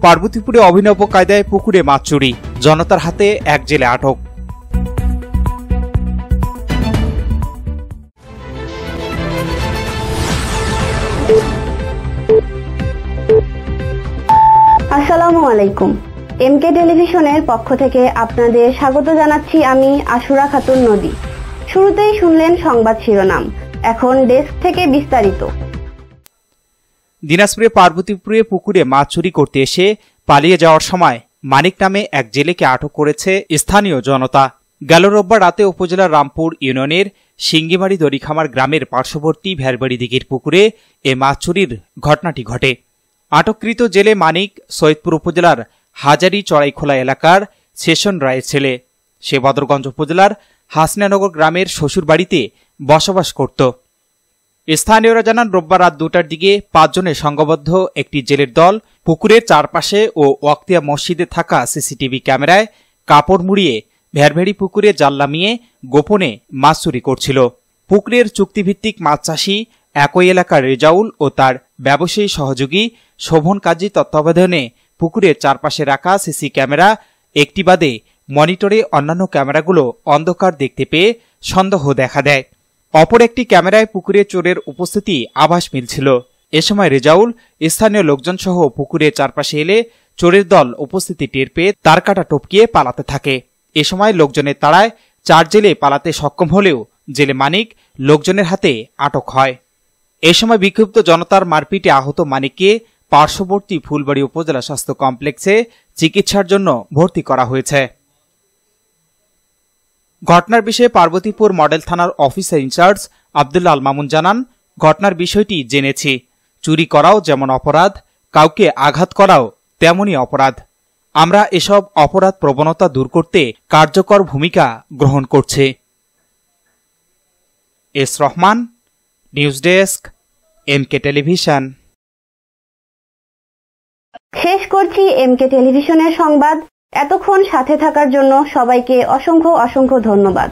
পার্বতীপুরে অভিনব কায়দায় পুকুরে মাছ চুরি, জনতার হাতে এক জেলে আটক। আসসালামু আলাইকুম। এমকে টেলিভিশনের পক্ষ থেকে আপনাদের স্বাগত জানাচ্ছি আমি আশুরা খাতুন নদী। শুরুতেই শুনলেন সংবাদ শিরোনাম, এখন ডেস্ক থেকে বিস্তারিত। দিনাজপুরে পার্বতীপুরে পুকুরে মাছ চুরি করতে এসে পালিয়ে যাওয়ার সময় মানিক নামে এক জেলেকে আটক করেছে স্থানীয় জনতা। গেল রোববার রাতে উপজেলার রামপুর ইউনিয়নের সিঙ্গিমারি দড়িখামার গ্রামের পার্শ্ববর্তী ভেরবাড়ি দিঘির পুকুরে এ মাছ চুরির ঘটনাটি ঘটে। আটককৃত জেলে মানিক সৈয়দপুর উপজেলার হাজারি চড়াইখোলা এলাকার সেশন রায়ের ছেলে। সে বদরগঞ্জ উপজেলার হাসনানগর গ্রামের শ্বশুরবাড়িতে বসবাস করত। স্থানীয়রা জানান, রোববার রাত 2টার দিকে 5 জনের সংঘবদ্ধ একটি জেলের দল পুকুরের চারপাশে ও ওয়াক্তিয়া মসজিদে থাকা সিসিটিভি ক্যামেরায় কাপড় মুড়িয়ে ভেরভেড়ি পুকুরে জাল নামিয়ে গোপনে মাছ চুরি করছিল। পুকুরের চুক্তিভিত্তিক মাছ চাষী একই এলাকার রেজাউল ও তার ব্যবসায়ী সহযোগী শোভন কাজী তত্ত্বাবধানে পুকুরের চারপাশে রাখা সিসি ক্যামেরা একটি বাদে মনিটরে অন্যান্য ক্যামেরাগুলো অন্ধকার দেখতে পেয়ে সন্দেহ দেখা দেয়। অপর একটি ক্যামেরায় পুকুরে চোরের উপস্থিতি আভাস মিলছিল। এ সময় রেজাউল স্থানীয় লোকজন সহ পুকুরের চারপাশে এলে চোরের দল উপস্থিতি টের পেয়ে তার কাটা টপকিয়ে পালাতে থাকে। এ সময় লোকজনের তাড়ায় 4 জেলে পালাতে সক্ষম হলেও জেলে মানিক লোকজনের হাতে আটক হয়। এ সময় বিক্ষুব্ধ জনতার মারপিটে আহত মানিককে পার্শ্ববর্তী ফুলবাড়ী উপজেলা স্বাস্থ্য কমপ্লেক্সে চিকিৎসার জন্য ভর্তি করা হয়েছে। ঘটনার বিষয়ে পার্বতীপুর মডেল থানার অফিসার ইনচার্জ আব্দুল্লাহ আল মামুন জানান, ঘটনার বিষয়টি জেনেছি। চুরি করাও যেমন অপরাধ, কাউকে আঘাত করাও তেমনই অপরাধ। আমরা এসব অপরাধ প্রবণতা দূর করতে কার্যকর ভূমিকা গ্রহণ করছি। S Rahman, news desk, MK television. শেষ করছি এমকে টেলিভিশনের সংবাদ। এতক্ষণ সাথে থাকার জন্য সবাইকে অসংখ্য ধন্যবাদ।